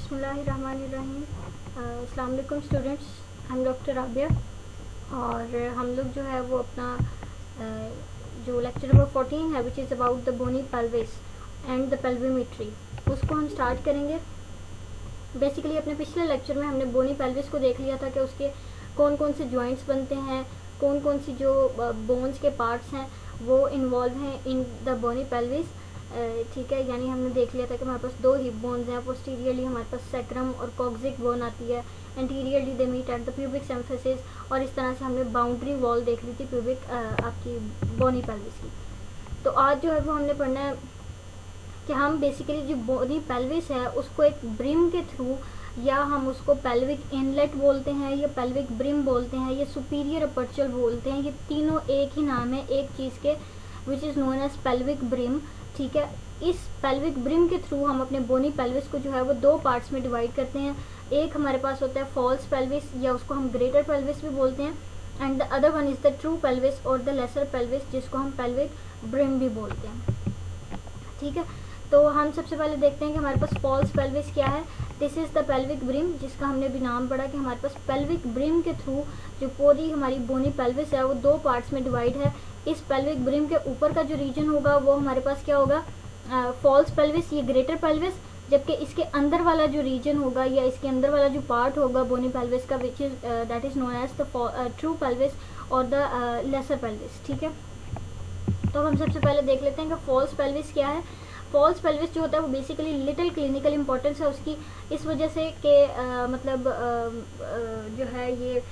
बिस्मिल्लाहिर्रहमानिर्रहीम। अस्सलाम वालेकुम स्टूडेंट्स, हम डॉक्टर राबिया और हम लोग जो है वो अपना जो लेक्चर नंबर 14 है which is about the bony pelvis and the pelvimetry, उसको हम स्टार्ट करेंगे। बेसिकली अपने पिछले लेक्चर में हमने बोनी पेल्विस को देख लिया था कि उसके कौन कौन से जॉइंट्स बनते हैं, कौन कौन सी जो बोन्स के पार्ट्स हैं वो इन्वॉल्व हैं इन द बोनी पेल्विस। ठीक है, यानी हमने देख लिया था कि हमारे पास दो हिप बोन्स हैं। पोस्टीरियरली हमारे पास सैक्रम और कॉक्सिक बोन आती है, anteriorly they meet at the pubic symphysis, और इस तरह से हमने बाउंड्री वॉल देख ली थी प्यूबिक आपकी बोनी पेल्विस की। तो आज जो है वो हमने पढ़ना है कि हम बेसिकली जो बोनी पेल्विस है उसको एक ब्रिम के थ्रू, या हम उसको पेल्विक इनलेट बोलते हैं, या पेल्विक ब्रिम बोलते हैं, या सुपीरियर अपर्चर बोलते हैं, ये तीनों एक ही नाम है एक चीज़ के, which is known as pelvic brim. ठीक है, इस पेल्विक ब्रिम के थ्रू हम अपने बोनी पेल्विस को जो है वो दो पार्ट्स में डिवाइड करते हैं। एक हमारे पास होता है फॉल्स पेल्विस, या उसको हम ग्रेटर पेल्विस भी बोलते हैं, and the other one is the true pelvis और द लेसर पेल्विस, जिसको हम पेल्विक ब्रिम भी बोलते हैं। ठीक है, तो हम सबसे पहले देखते हैं कि हमारे पास फॉल्स पेल्विस क्या है। This is the pelvic brim, जिसका हमने भी नाम पढ़ा कि हमारे पास पेल्विक ब्रिम के थ्रू जो पूरी हमारी बोनी पेल्विस है वो दो पार्ट्स में डिवाइड है। इस पेल्विक ब्रिम के ऊपर का जो रीजन होगा वो हमारे पास क्या होगा, फॉल्स पेल्विस, ये ग्रेटर पेल्विस, जबकि इसके अंदर वाला जो रीजन होगा या इसके अंदर वाला जो पार्ट होगा बोनी पेल्विस का, which is that is known as the true pelvis और द लेसर पेल्विस। ठीक है, तो हम सबसे पहले देख लेते हैं कि फॉल्स पेल्विस क्या है। फॉल्स पेल्विस जो होता है वो बेसिकली लिटिल क्लिनिकल इंपॉर्टेंस है उसकी, इस वजह से कि मतलब जो है ये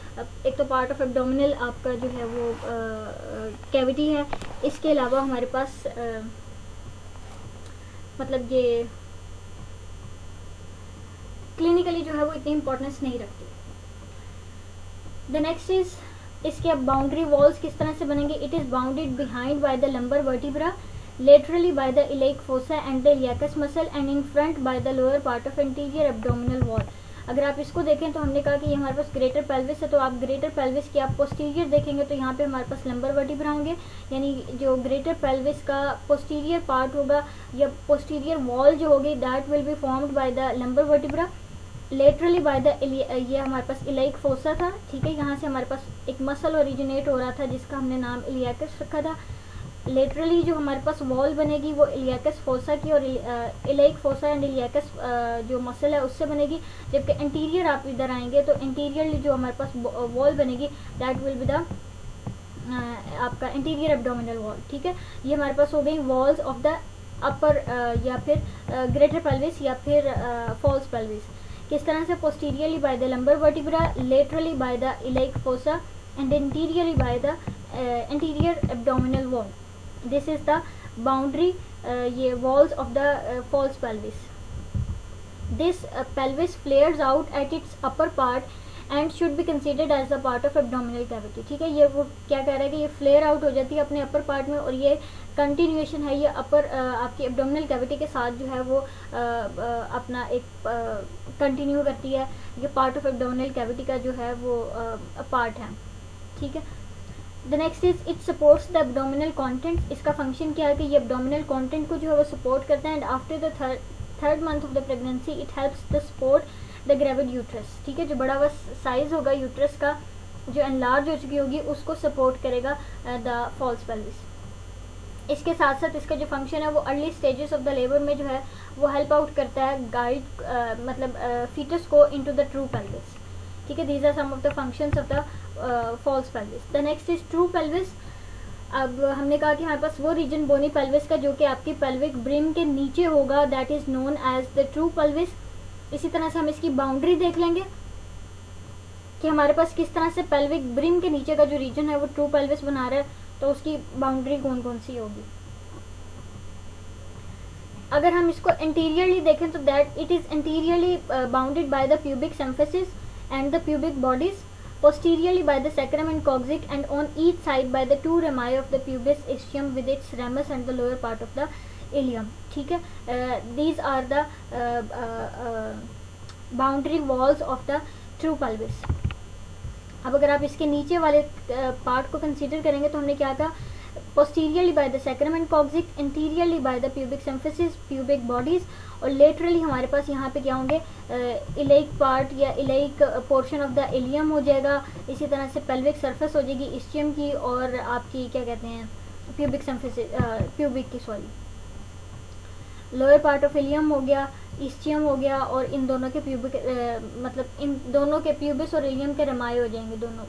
एक तो पार्ट ऑफ एब्डोमिनल आपका जो है वो कैविटी है। इसके अलावा हमारे पास मतलब ये क्लिनिकली जो है वो इतनी इंपॉर्टेंस नहीं रखती। द नेक्स्ट इज इसके अब बाउंड्री वॉल्स किस तरह से बनेंगे। It is bounded behind by the lumbar vertebra, laterally by the iliac fossa and the iliacus muscle, and in front by the lower part of anterior abdominal wall। अगर आप इसको देखें तो हमने कहा कि ये हमारे पास ग्रेटर पेल्विस है, तो आप ग्रेटर पेल्विस की आप पोस्टीरियर देखेंगे तो यहाँ पे हमारे पास लंबर वर्टिब्रा होंगे, यानी जो ग्रेटर पेल्विस का पोस्टीरियर पार्ट होगा या पोस्टीरियर वॉल जो होगी that will be formed by the lumbar vertebra, laterally by the ये हमारे पास इलाइक फोसा था। ठीक है, यहाँ से हमारे पास एक मसल ओरिजिनेट हो रहा था जिसका हमने नाम इलियाकस रखा था। लेटरली जो हमारे पास वॉल बनेगी वो इलियाकस फोसा की और इलाइक फोसा एंड इलियाकस जो मसल है उससे बनेगी, जबकि इंटीरियर आप इधर आएंगे तो इंटीरियरली जो हमारे पास वॉल बनेगी दैट विल बी द आपका इंटीरियर एब्डोमिनल वॉल। ठीक है, ये हमारे पास हो गई वॉल्स ऑफ द अपर या फिर ग्रेटर पेल्विस या फिर फॉल्स पेल्विस। किस तरह से, posteriorly by the lumbar vertebra, laterally by the iliac fossa and anteriorly by the anterior abdominal wall. This is the boundary ये walls of the false pelvis. This pelvis flares out at its upper part and should be considered as a part of abdominal cavity। ठीक है, ये वो क्या कह रहा है कि ये फ्लेयर आउट हो जाती है अपने अपर पार्ट में और ये कंटिन्यूएशन है, ये अपर आपकी एब्डोमिनल कैविटी के साथ जो है वो अपना एक कंटिन्यू करती है। ये पार्ट ऑफ एब्डोमिनल कैविटी का जो है वो पार्ट है। ठीक है, the next is it supports the abdominal content. इसका फंक्शन क्या है कि ये एब्डोमिनल कंटेंट को जो है वो सपोर्ट करता है, and after the third month of the pregnancy it helps the support the gravid uterus. ठीक है, जो बड़ा हुआ साइज होगा यूट्रस का जो एनलार्ज हो चुकी होगी उसको सपोर्ट करेगा द फॉल्स पेल्विस। इसके साथ साथ इसका जो फंक्शन है वो early stages of the labour में जो है वो हेल्प आउट करता है गाइड मतलब फीटस को इनटू द ट्रू पेल्विस। ठीक है, these are some of the functions of the false pelvis. The next is true pelvis. अब हमने कहा कि हमारे पास वो रीजन बोनी पेल्विस का जो कि आपकी पेल्विक ब्रिम के नीचे होगा that is known as the true pelvis. इसी तरह से हम इसकी बाउंड्री देख लेंगे कि हमारे पास किस तरह से पेल्विक ब्रिम के नीचे का जो रीजन है वो ट्रू पेल्विस बना रहा है, तो उसकी बाउंड्री कौन कौन सी होगी। अगर हम इसको इंटीरियरली देखें तो that it is interiorly bounded by the pubic symphysis and the pubic bodies, posteriorly by the sacrum and coccyx, and on each side by the two rami of the pubis ischium with its ramus and the lower part of the ilium। ठीक है, these are the boundary walls of the true pelvis। अब अगर आप इसके नीचे वाले part को consider करेंगे तो हमने क्या कहा, posteriorly by the sacrum and coccyx, interiorly by the pubic symphysis, pubic bodies, और लेटरली हमारे पास यहाँ पे क्या होंगे, इलेइक पार्ट या इलेइक पोर्शन ऑफ द इलियम हो जाएगा, इसी तरह से पेल्विक सरफेस हो जाएगी इस्चियम की, और आपकी क्या कहते हैं प्यूबिक सिम्फिसिस, प्यूबिक की sorry, lower part of ilium हो गया, इस्चियम हो गया, और इन दोनों के प्यूबिक मतलब इन दोनों के प्यूबिस और इलियम के रमाए हो जाएंगे दोनों,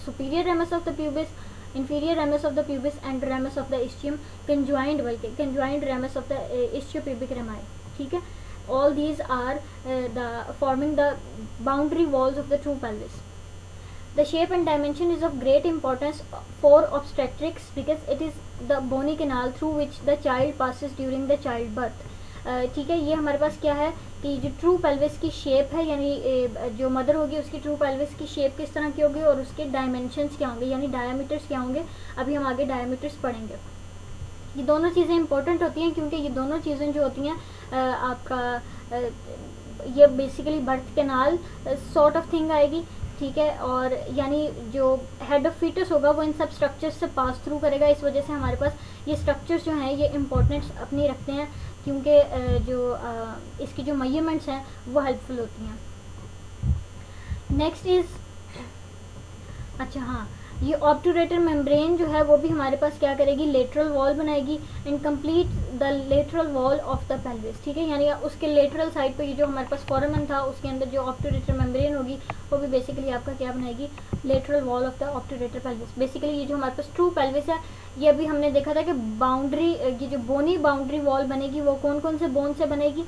superior ramus of the pubis, inferior ramus of the pubis and ramus of the ischium, conjoined बल्कि conjoined ramus of the ischiopubic rami, ठीक है. All these are the forming the boundary walls of the true pelvis. The shape and dimension is of great importance for obstetrics because it is the bony canal through which the child passes during the childbirth. ठीक है, ये हमारे पास क्या है कि जो true pelvis की शेप है, यानी जो मदर होगी उसकी ट्रू पेल्विस की शेप किस तरह की होगी और उसके डायमेंशंस क्या होंगे, यानी डायमीटर्स क्या होंगे. अभी हम आगे डायमीटर्स पढ़ेंगे. ये दोनों चीज़ें इंपॉर्टेंट होती हैं क्योंकि ये दोनों चीज़ें जो होती हैं आपका ये basically birth canal sort of thing आएगी, ठीक है, और यानी जो हेड ऑफ फीटस होगा वो इन सब स्ट्रक्चर्स से पास थ्रू करेगा. इस वजह से हमारे पास ये स्ट्रक्चर्स जो हैं ये इम्पोर्टेंस अपनी रखते हैं क्योंकि जो इसकी जो मेजरमेंट्स हैं वो हेल्पफुल होती हैं. नेक्स्ट इज, अच्छा हाँ, ये ऑब्टूरेटर मेम्ब्रेन जो है वो भी हमारे पास क्या करेगी, लेटरल वॉल बनाएगी and complete the lateral wall of the pelvis, ठीक है, यानी उसके लेटरल साइड पे ये जो हमारे पास फोरामेन था उसके अंदर जो ऑब्टूरेटर मेम्ब्रेन होगी वो भी बेसिकली आपका क्या बनाएगी, lateral wall of the obturator pelvis. Basically ये जो हमारे पास ट्रू पेल्विस है ये अभी हमने देखा था कि बाउंड्री, ये जो बोनी बाउंड्री वॉल बनेगी वो कौन कौन से बोन से बनेगी,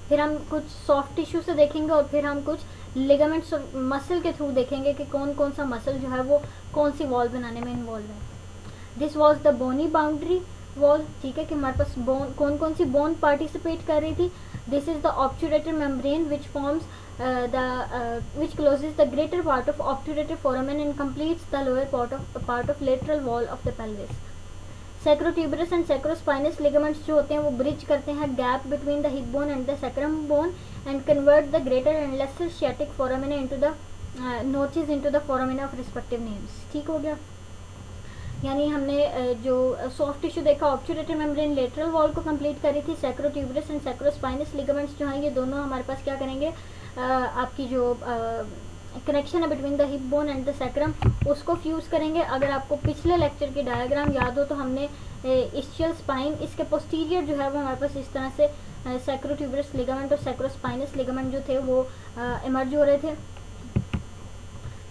फिर हम कुछ सॉफ्ट टिश्यू से देखेंगे और फिर हम कुछ लिगामेंट्स और मसल के थ्रू देखेंगे कि कौन कौन सा मसल जो है वो कौन सी वॉल बनाने में इन्वॉल्व है. This was the bony boundary wall, ठीक है, कि हमारे पास बोन कौन कौन सी बोन पार्टिसिपेट कर रही थी. This is the obturator membrane which forms which closes the greater part of obturator foramen and completes the lower part of lateral wall of the pelvis. Sacrotuberous and sacrospinous ligaments जो होते हैं वो bridge करते हैं gap between the hip bone and the sacrum bone and convert the greater and lesser sciatic foramina into the notches into the foramina of respective names. ठीक हो गया, यानी हमने जो सॉफ्ट टिश्यू देखा ऑब्टूरेटर मेम्ब्रेन लेटरल वॉल को complete करी थी. सैक्रोट्यूबरस एंड सैक्रोस्पाइनस लिगामेंट्स जो हैं ये दोनों हमारे पास क्या करेंगे, आपकी जो कनेक्शन है between the hip bone and the sacrum उसको फ्यूज करेंगे. अगर आपको पिछले लेक्चर की डायग्राम याद हो तो हमने इस्चियल स्पाइन, इसके पोस्टीरियर जो है वो हमारे पास इस तरह से सैक्रोट्यूबरस लिगामेंट और सैक्रोस्पाइनस लिगामेंट जो थे वो इमर्ज हो रहे थे.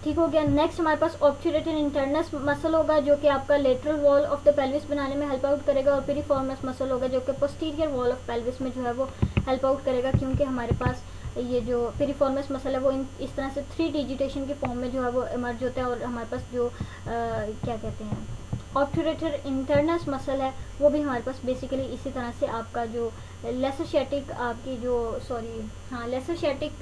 ठीक हो गया. नेक्स्ट हमारे पास ऑब्टूरेटर इंटरनस मसल होगा जो कि आपका lateral wall of the pelvis बनाने में हेल्प आउट करेगा, और पिरिफॉर्मस मसल होगा जो कि पोस्टीरियर वॉल ऑफ पेल्विस में जो है वो हेल्प आउट करेगा, क्योंकि हमारे पास ये जो पिरिफॉर्मस मसल है वो इस तरह से 3 डिजिटेशन के फॉर्म में जो है वो इमर्ज होता है. और हमारे पास जो क्या कहते हैं ऑब्टूरेटर इंटरनस मसल है वो भी हमारे पास बेसिकली इसी तरह से आपका जो लेसर शैटिक आपकी जो लेसर शैटिक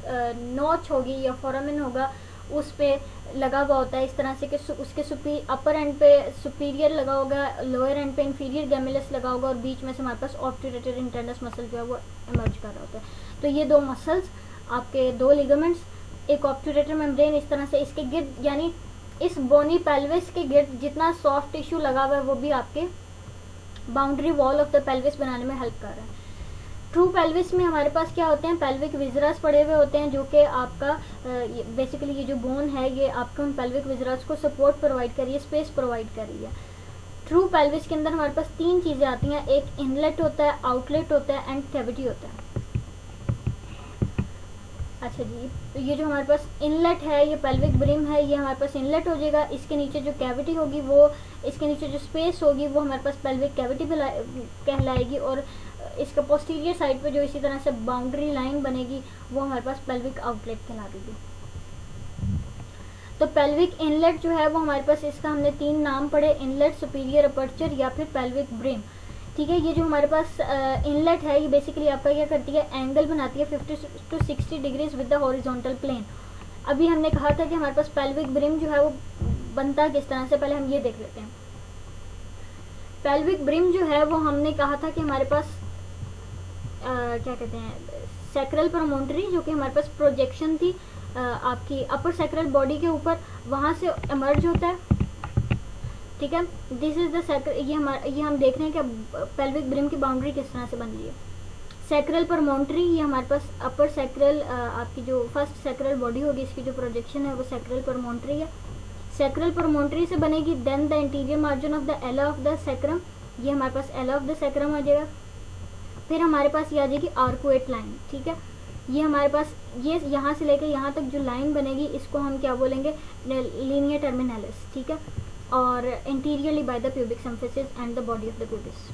नॉच होगी या फोरामेन होगा उस पे लगा हुआ होता है इस तरह से कि उसके अपर एंड पे सुपीरियर लगा होगा, लोअर एंड पे इंफीरियर गैमिलस लगा होगा, और बीच में से हमारे पास ऑब्टूरेटर इंटरनस मसल जो है वो इमर्ज कर रहा होता है. तो ये दो मसल्स आपके, 2 लिगामेंट्स, एक ऑब्टूरेटर मेम्ब्रेन इस तरह से इसके गिर्द, यानी इस बोनी पेल्विस के गिर्द जितना सॉफ्ट टिश्यू लगा हुआ है वो भी आपके boundary wall of the pelvis बनाने में हेल्प कर रहा है. ट्रू पेल्विस में हमारे पास क्या होते हैं, पेल्विक विजरास पड़े हुए होते हैं जो कि आपका बेसिकली ये जो बोन है ये आपको उन पेल्विक विजरास को सपोर्ट प्रोवाइड कर रही है, स्पेस प्रोवाइड कर रही है. ट्रू पेल्विस के अंदर हमारे पास 3 चीज़ें आती हैं, एक इनलेट होता है, आउटलेट होता है एंड कैविटी होता है. अच्छा जी, तो ये जो हमारे पास इनलेट है ये पेल्विक ब्रिम है, ये हमारे पास इनलेट हो जाएगा. इसके नीचे जो कैविटी होगी वो, इसके नीचे जो स्पेस होगी वो हमारे पास पेल्विक कैविटी कहलाएगी, और इसका पोस्टीरियर साइड पे जो इसी तरह से बाउंड्री लाइन बनेगी वो हमारे पास पेल्विक आउटलेट कहलाएगी. तो पेल्विक इनलेट जो है वो हमारे पास, इसका हमने 3 नाम पढ़े, इनलेट, सुपीरियर अपर्चर या फिर पेल्विक ब्रिम. ठीक है, ये जो हमारे पास इनलेट है ये बेसिकली आपका क्या करती है, एंगल बनाती है 50 to 60 degrees with the horizontal plane. अभी हमने कहा था कि हमारे पास पेल्विक ब्रिम जो है वो बनता किस तरह से, पहले हम ये देख लेते हैं. पेल्विक ब्रिम जो है वो हमने कहा था कि हमारे पास क्या कहते हैं सैक्रल प्रोमोंटरी, जो कि हमारे पास प्रोजेक्शन थी आपकी अपर सैक्रल बॉडी के ऊपर, वहाँ से इमर्ज होता है. ठीक है। दिस इज द ये हम देख रहे हैं कि पेल्विक ब्रिम की बाउंड्री किस तरह से बन रही है। सैक्रल प्रमोंटरी, ये हमारे पास अपर सैक्रल, आपकी जो फर्स्ट सैक्रल बॉडी होगी इसकी जो प्रोजेक्शन है वो सैक्रल प्रमोंटरी है। सैक्रल प्रमोंटरी से बनेगी। Then the interior margin of the ala of the sacrum, ये हमारे पास एला ऑफ द सैक्रम आ जाएगा। फिर हमारे पास ये आ जाएगी आर्कुएट लाइन, ठीक है। ये हमारे पास ये यहाँ से लेकर यहाँ तक जो लाइन बनेगी इसको हम क्या बोलेंगे, लीनियर टर्मिनलिस, ठीक है। और interiorly by the pubic symphysis and the body of the pubis.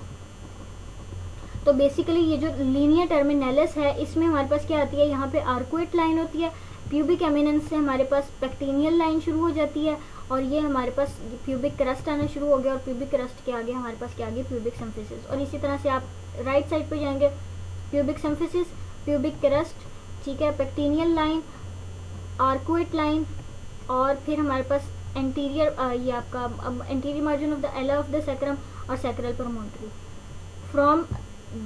तो बेसिकली ये जो लीनियर टर्मिनलिस है इसमें हमारे पास क्या आती है, यहाँ पे आर्कुएट लाइन होती है। प्यूबिक एमिनेंस से हमारे पास पेक्टिनियल लाइन शुरू हो जाती है और ये हमारे पास प्यूबिक क्रस्ट आना शुरू हो गया और प्यूबिक क्रस्ट के आगे हमारे पास क्या आ गई, प्यूबिक सिम्फिसिस। और इसी तरह से आप राइट साइड पे जाएंगे, प्यूबिक सिम्फिसिस, प्यूबिक क्रस्ट, ठीक है, पेक्टिनियल लाइन, आर्कुएट लाइन, और फिर हमारे पास एंटीरियर ये आपका anterior margin of the ala of the sacrum और sacral promontory. From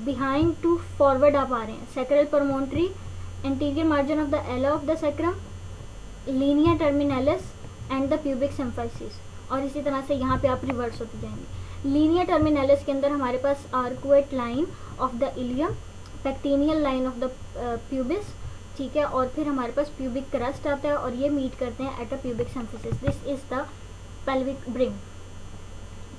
behind to forward आप आ रहे हैं, sacral promontory, anterior margin of the ala of the sacrum, linear terminalis and the pubic symphysis. और इसी तरह से यहाँ पे आप रिवर्स होते जाएंगे। लीनियर टर्मिनलिस के अंदर हमारे पास arcuate line of the ilium, pectineal line of the pubis, ठीक है, और फिर हमारे पास प्यूबिक क्रस्ट आता है और ये मीट करते हैं at a pubic symphysis. This is the pelvic brim,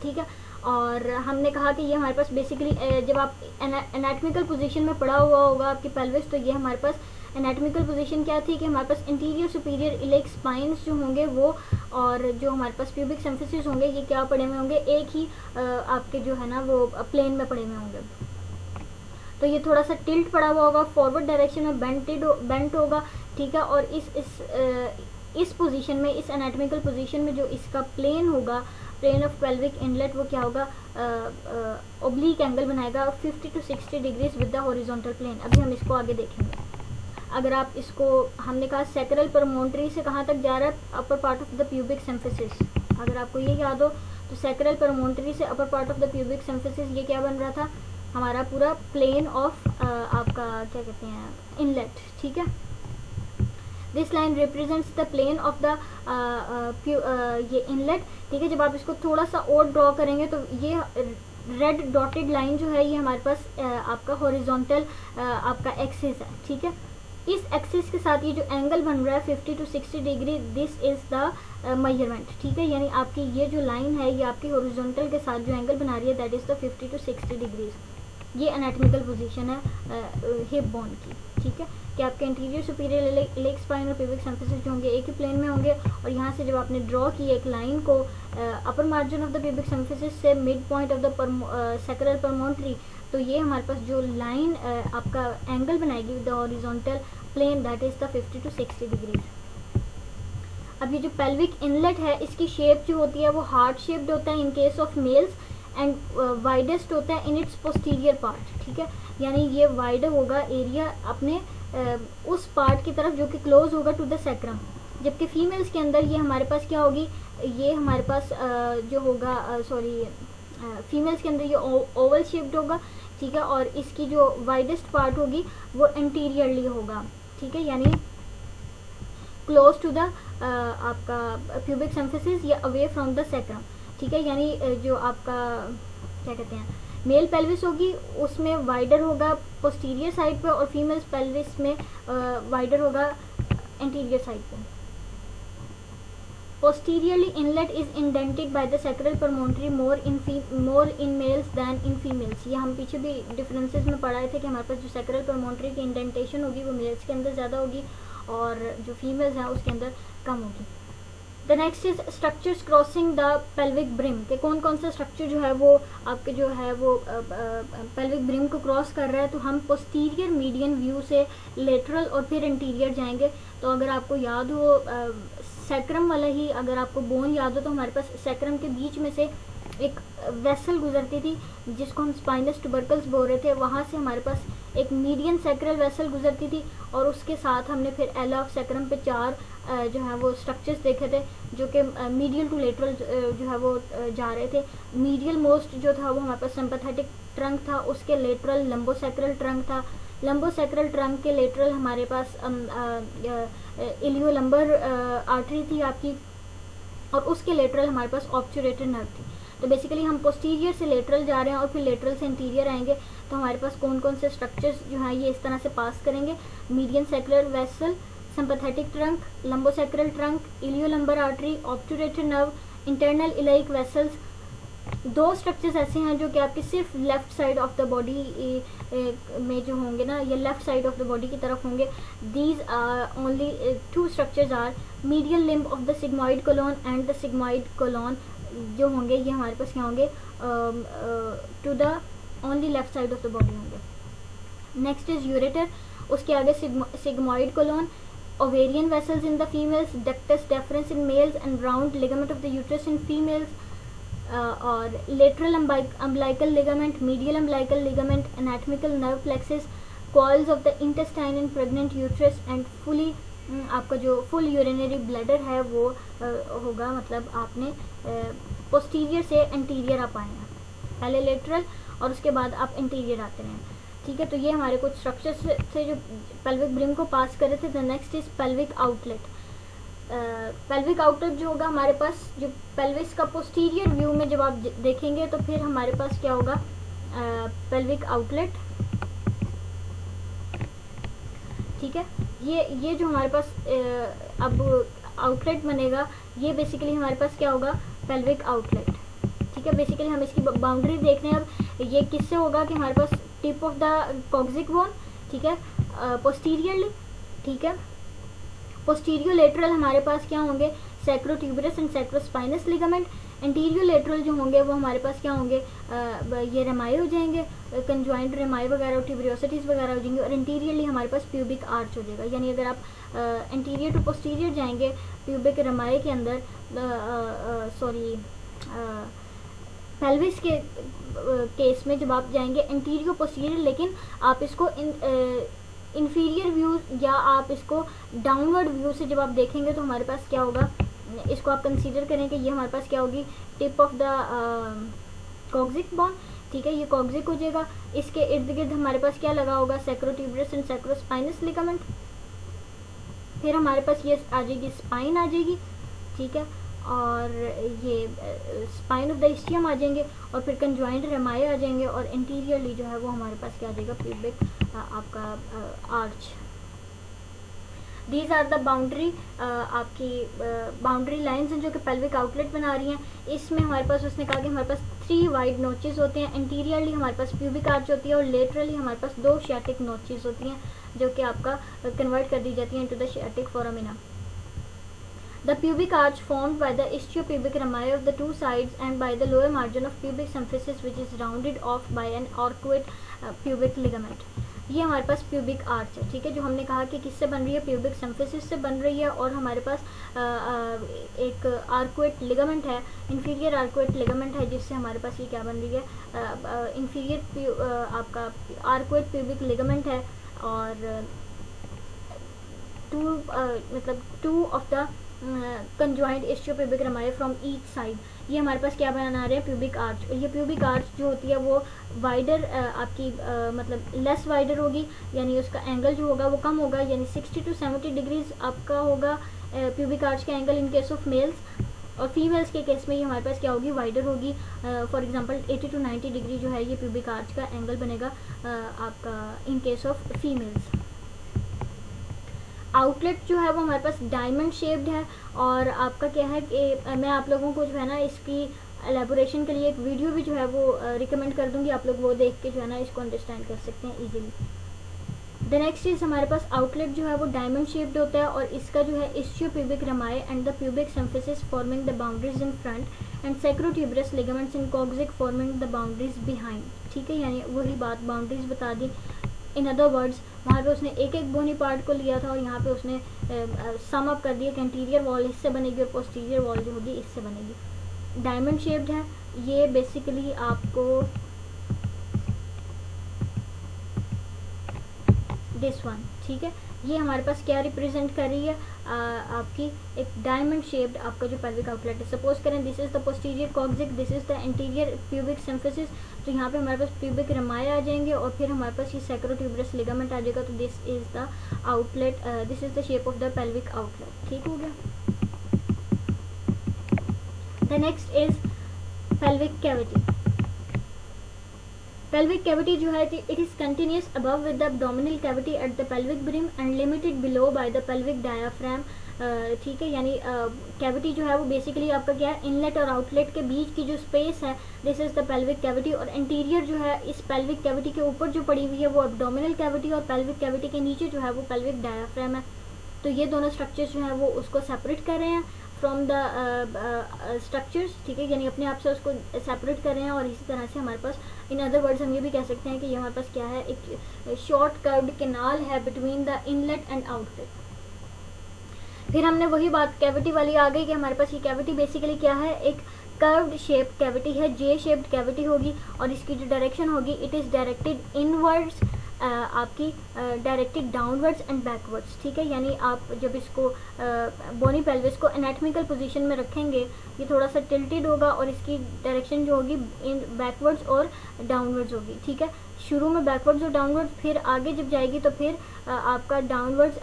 ठीक है। और हमने कहा कि ये हमारे पास बेसिकली जब आप एनाटॉमिकल पोजीशन में पड़ा हुआ होगा आपकी पेल्विस, तो ये हमारे पास एनाटॉमिकल पोजीशन क्या थी कि हमारे पास इंटीरियर सुपीरियर इलेक स्पाइन्स जो होंगे वो, और जो हमारे पास प्यूबिक सिम्फिसिस होंगे ये क्या पड़े हुए होंगे, एक ही आपके जो है ना वो प्लेन में पड़े हुए होंगे। तो ये थोड़ा सा टिल्ट पड़ा हुआ होगा, फॉरवर्ड डायरेक्शन में बेंट होगा, ठीक है। और इस पोजीशन में, इस एनाटॉमिकल पोजीशन में जो इसका प्लेन होगा, प्लेन ऑफ पेल्विक इनलेट, वो क्या होगा, ओब्लिक एंगल बनाएगा 50 to 60 degrees with the horizontal plane. अभी हम इसको आगे देखेंगे। अगर आप इसको, हमने कहा सैक्रल प्रमोंटरी से कहाँ तक जा रहा है, अपर part of the pubic symphysis. अगर आपको ये याद हो तो सैक्रल प्रमोंटरी से अपर part of the pubic symphysis ये क्या बन रहा था, हमारा पूरा प्लेन ऑफ आपका क्या कहते हैं, इनलेट, ठीक है। This line represents the plane of the ये इनलेट, ठीक है। जब आप इसको थोड़ा सा और ड्रॉ करेंगे तो ये रेड डॉटेड लाइन जो है ये हमारे पास आपका हॉरिजॉन्टल आपका एक्सिस है, ठीक है। इस एक्सिस के साथ ये जो एंगल बन रहा है 50 to 60 degree, this is the measurement, ठीक है। यानी आपकी ये जो लाइन है ये आपकी हॉरिजॉन्टल के साथ जो एंगल बना रही है that is the 50 to 60 degrees. ये एनाटॉमिकल पोजीशन है हिप बोन की, ठीक है, कि आपके इंटीरियर सुपीरियर इलेक स्पाइन और प्यूबिक सिम्फिसिस जो होंगे एक ही प्लेन में होंगे। और यहाँ से जब आपने ड्रॉ की एक लाइन को upper margin of the pubic symphysis से mid point of the sacral promontory, तो ये हमारे पास जो लाइन आपका एंगल बनाएगी with the horizontal plane that is the 50 to 60 degrees. अब ये जो पेल्विक इनलेट है इसकी शेप जो होती है वो हार्ट शेप्ड होता है in case of males and widest होता है इन इट्स पोस्टीरियर पार्ट, ठीक है। यानी ये वाइड होगा एरिया अपने उस पार्ट की तरफ जो कि क्लोज होगा टू द सैक्रम। जबकि फीमेल्स के अंदर ये हमारे पास क्या होगी, ये हमारे पास जो होगा फीमेल्स के अंदर ये ओवल शेप्ड होगा, ठीक है। और इसकी जो वाइडेस्ट पार्ट होगी वो इंटीरियरली होगा, ठीक है, यानी क्लोज टू द आपका प्यूबिक सिम्फिसिस या अवे फ्रॉम द सैक्रम, ठीक है। यानी जो आपका क्या कहते हैं मेल पेल्विस होगी उसमें वाइडर होगा पोस्टीरियर साइड पे और फीमेल पेल्विस में वाइडर होगा इंटीरियर साइड पे। Posteriorly inlet is indented by the sacral promontory more in males than in females. ये हम पीछे भी डिफरेंसेस में पढ़ाए थे कि हमारे पास जो सैक्रल प्रमोंटरी की इंडेंटेशन होगी वो मेल्स के अंदर ज़्यादा होगी और जो फीमेल्स हैं उसके अंदर कम होगी। The next is structures crossing the pelvic brim, के कौन कौन सा स्ट्रक्चर जो है वो आपके जो है वो पेल्विक ब्रिम को क्रॉस कर रहा है। तो हम पोस्टीरियर मीडियन व्यू से लेटरल और फिर इंटीरियर जाएंगे। तो अगर आपको याद हो सैक्रम वाला ही अगर आपको बोन याद हो तो हमारे पास सैक्रम के बीच में से एक वेसल गुजरती थी जिसको हम स्पाइनस ट्यूबरकल्स बोल रहे थे। वहाँ से हमारे पास एक मीडियन सैक्रल वेसल गुजरती थी और उसके साथ हमने फिर एला ऑफ सैक्रम पे 4 जो है वो स्ट्रक्चर्स देखे थे जो कि मीडियल टू लेटरल जो है वो जा रहे थे। मीडियल मोस्ट जो था वो हमारे पास सिंपैथेटिक ट्रंक था, उसके लेटरल लंबोसैक्रल ट्रंक था। लंबोसैक्रल ट्रंक के लेटरल हमारे पास इलियोलंबर आर्टरी थी आपकी, और उसके लेटरल हमारे पास ऑब्चुरेटर नर्व थी। तो बेसिकली हम पोस्टीरियर से लेटरल जा रहे हैं और फिर लेटरल से इंटीरियर आएंगे, तो हमारे पास कौन कौन से स्ट्रक्चर्स जो हैं ये इस तरह से पास करेंगे। Median sacral vessel, sympathetic trunk, lumbosacral trunk, iliolumbar artery, obturator nerve, internal iliac vessels. दो स्ट्रक्चर्स ऐसे हैं जो कि आपके सिर्फ left side of the body में जो होंगे ना, ये left side of the body की तरफ होंगे। These only two structures are medial limb of the sigmoid colon and the sigmoid colon जो होंगे ये हमारे पास क्या होंगे, to the only left side of the body होंगे। नेक्स्ट इज यूरेटर, उसके आगे sigmoid colon, ovarian vessels in the females, ductus deferens in males and round ligament of the uterus in females, और lateral umbilical ligament, medial umbilical ligament, anatomical nerve plexus, coils of the intestine in pregnant uterus and fully आपका जो full urinary bladder है वो होगा, मतलब आपने posterior से anterior आप आए हैं, पहले लेटरल और उसके बाद आप इंटीरियर आते हैं। ठीक है, तो ये हमारे कुछ स्ट्रक्चर्स थे जो पेल्विक ब्रिम को पास कर रहे थे। The next is pelvic outlet. Pelvic outlet जो होगा हमारे पास, जो पेल्विस का पोस्टीरियर व्यू में जब आप देखेंगे तो फिर हमारे पास क्या होगा, पेल्विक आउटलेट। ठीक है, ये जो हमारे पास अब आउटलेट बनेगा, ये बेसिकली हमारे पास क्या होगा, पेल्विक आउटलेट। ठीक है, बेसिकली हम इसकी बाउंड्री देख रहे हैं। अब ये किससे होगा कि हमारे पास tip of the coccyx bone, ठीक है, पोस्टीरियरली। ठीक है, पोस्टीरियो लेटरल हमारे पास क्या होंगे, sacrotuberous and sacrospinous ligament. इंटीरियो lateral जो होंगे वो हमारे पास क्या होंगे, ये रेमाई हो जाएंगे, कंजॉइंट रेमाई वगैरह, ट्यूबरियोसिटीज वगैरह हो जाएंगे। और इंटीरियरली हमारे पास प्यूबिक आर्च हो जाएगा, यानी अगर आप इंटीरियर टू पोस्टीरियर जाएंगे प्यूबिक रेमाई के अंदर, पेल्विस के केस में जब आप जाएंगे इंटीरियर पोस्टीरियर, लेकिन आप इसको इंफीरियर व्यू या आप इसको डाउनवर्ड व्यू से जब आप देखेंगे तो हमारे पास क्या होगा, इसको आप कंसीडर करें कि ये हमारे पास क्या होगी, tip of the coccyx bone. ठीक है, ये कॉक्सिक हो जाएगा। इसके इर्द गिर्द हमारे पास क्या लगा होगा, सैक्रोट्यूबरस एंड सैक्रोस्पाइनस लिगामेंट। फिर हमारे पास ये आ जाएगी स्पाइन आ जाएगी। ठीक है, और ये स्पाइन ऑफ द इस्टियम आ जाएंगे, और फिर कंजॉइंट रेमाई आ जाएंगे, और इंटीरियरली जो है वो हमारे पास क्या आ जाएगा, प्यूबिक आपका arch. These are the boundary, आपकी बाउंड्री लाइंस हैं जो कि पेल्विक आउटलेट बना रही हैं। इसमें हमारे पास उसने कहा कि हमारे पास 3 वाइड नोचेस होते हैं। इंटीरियरली हमारे पास प्यूबिक आर्च होती है, और लेटरली हमारे पास 2 शियाटिक नोचेस होती हैं जो कि आपका कन्वर्ट कर दी जाती हैं into the sciatic foramina. The pubic arch formed by the ischiopubic rami of the two sides and by the lower margin of pubic symphysis which is rounded off by an arcuate pubic ligament. ये हमारे पास pubic arch है। ठीक है, जो हमने कहा कि किससे बन रही है, प्यूबिक सिम्फिसिस से बन रही है, और हमारे पास एक आर्कुएट लिगामेंट है, इंफीरियर आर्कुएट लिगामेंट है, जिससे हमारे पास ये क्या बन रही है, इंफीरियर आपका आर्कुएट प्यूबिक लिगामेंट है, और two of the conjoint ischiopubic rami from each side. ये हमारे पास क्या बना रहे हैं, प्यूबिक आर्च। और ये प्यूबिक आर्च जो होती है वो वाइडर आपकी मतलब लेस वाइडर होगी, यानी उसका एंगल जो होगा वो कम होगा, यानी 60 to 70 डिग्रीज आपका होगा प्यूबिक आर्च का angle in case of males, और फीमेल्स के केस में ये हमारे पास क्या होगी, वाइडर होगी। फॉर एग्जांपल 80 to 90 डिग्री जो है ये प्यूबिक आर्च का एंगल बनेगा आपका इन केस ऑफ फीमेल्स। आउटलेट जो है वो हमारे पास डायमंड शेप्ड है, और आपका क्या है कि मैं आप लोगों को जो है ना इसकी एलेबोरेशन के लिए एक वीडियो भी जो है वो रिकमेंड कर दूंगी, आप लोग वो देख के जो है ना इसको अंडरस्टैंड कर सकते हैं इजीली। द नेक्स्ट इज हमारे पास आउटलेट जो है वो डायमंड शेप्ड होता है, और इसका जो है ischiopubic rami and the pubic symphysis forming the boundaries in front and sacrotuberous ligaments in coccyx forming the boundaries behind. ठीक है, यानी वही बात बाउंड्रीज बता दी। इन अदर वर्ड्स वहाँ पे उसने एक एक बोनी पार्ट को लिया था, और यहाँ पे उसने सम अप कर दिया कि इंटीरियर वॉल इससे बनेगी और पोस्टीरियर वॉल जो होगी इससे बनेगी। डायमंड शेप्ड है ये, बेसिकली आपको दिस वन। ठीक है, ये हमारे पास क्या रिप्रेजेंट कर रही है, आपकी एक डायमंड शेप्ड आपका जो पेल्विक आउटलेट है। सपोज करें this is the posterior coccyx, this is the interior pubic symphysis, तो यहाँ पे हमारे पास प्यूबिक रमाई आ जाएंगे, और फिर हमारे पास ये सैक्रोट्यूबरस लिगामेंट आ जाएगा। तो this is the outlet, this is the shape of the pelvic outlet. ठीक हो गया। The next is pelvic cavity. Pelvic cavity जो है it is continuous above with the abdominal cavity at the pelvic brim and limited below by the pelvic diaphragm. ठीक है, यानी cavity जो है वो बेसिकली आपका क्या है, इनलेट और आउटलेट के बीच की जो स्पेस है, this is the pelvic cavity. और इंटीरियर जो है इस पेल्विक कैविटी के ऊपर जो पड़ी हुई है वो एब्डोमिनल कैविटी, और पेल्विक कैविटी के नीचे जो है वो पेल्विक डायाफ्राम है. तो ये दोनों स्ट्रक्चर्स जो है वो उसको सेपरेट कर रहे हैं फ्रॉम द स्ट्रक्चर्स. ठीक है, यानी अपने आप से उसको सेपरेट कर रहे हैं. और इसी तरह से हमारे पास, इन अदर वर्ड्स हम ये भी कह सकते हैं कि हमारे पास क्या है, एक शॉर्ट कर्व्ड कैनाल है between the inlet and outlet. फिर हमने वही बात कैविटी वाली आ गई कि हमारे पास ये कैविटी बेसिकली क्या है, एक कर्व्ड शेप्ड कैविटी है, जे शेप्ड कैविटी होगी. और इसकी जो डायरेक्शन होगी इट इज़ डायरेक्टेड इनवर्ड्स, आपकी डायरेक्टेड डाउनवर्ड्स एंड बैकवर्ड्स. ठीक है, यानी आप जब इसको बोनी पेल्विस को एनाटॉमिकल पोजीशन में रखेंगे, ये थोड़ा सा टिल्टेड होगा और इसकी डायरेक्शन जो होगी इन बैकवर्ड्स और डाउनवर्ड्स होगी. ठीक है, शुरू में बैकवर्ड्स और डाउनवर्ड्स, फिर आगे जब जाएगी तो फिर आपका डाउनवर्ड्स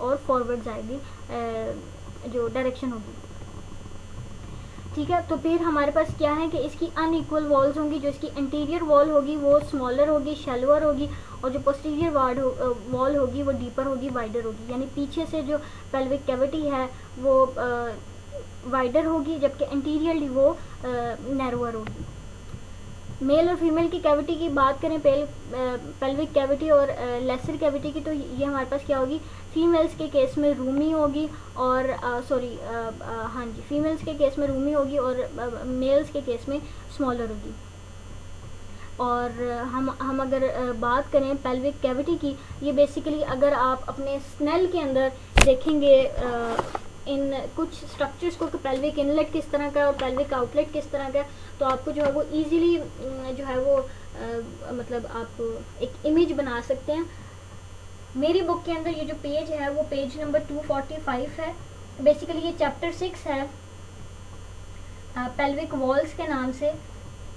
और फॉरवर्ड्स आएगी जो डायरेक्शन होगी. ठीक है, तो फिर हमारे पास क्या है कि इसकी अनइक्वल वॉल्स होंगी. जो इसकी इंटीरियर वॉल होगी वो स्मॉलर होगी, शैलोअर होगी, और जो पोस्टीरियर वॉल होगी वो डीपर होगी, वाइडर होगी. यानी पीछे से जो पेल्विक कैविटी है वो वाइडर होगी, जबकि इंटीरियरली वो नैरोअर होगी. मेल और फीमेल की कैविटी की बात करें, पेल्विक कैविटी और लेसर कैविटी की, तो ये हमारे पास क्या होगी, फीमेल्स के केस में रूमी होगी, और हाँ जी, फीमेल्स के केस में रूमी होगी और मेल्स के केस में स्मॉलर होगी. और हम अगर बात करें पेल्विक कैविटी की, ये बेसिकली अगर आप अपने स्नेल के अंदर देखेंगे इन कुछ स्ट्रक्चर्स को कि पेल्विक इनलेट किस तरह का है और पेल्विक आउटलेट किस तरह का है, तो आपको जो है वो इजीली जो है वो मतलब आप एक इमेज बना सकते हैं. मेरी बुक के अंदर ये जो पेज है वो पेज नंबर 245 है. बेसिकली ये चैप्टर 6 है, पेल्विक वॉल्स के नाम से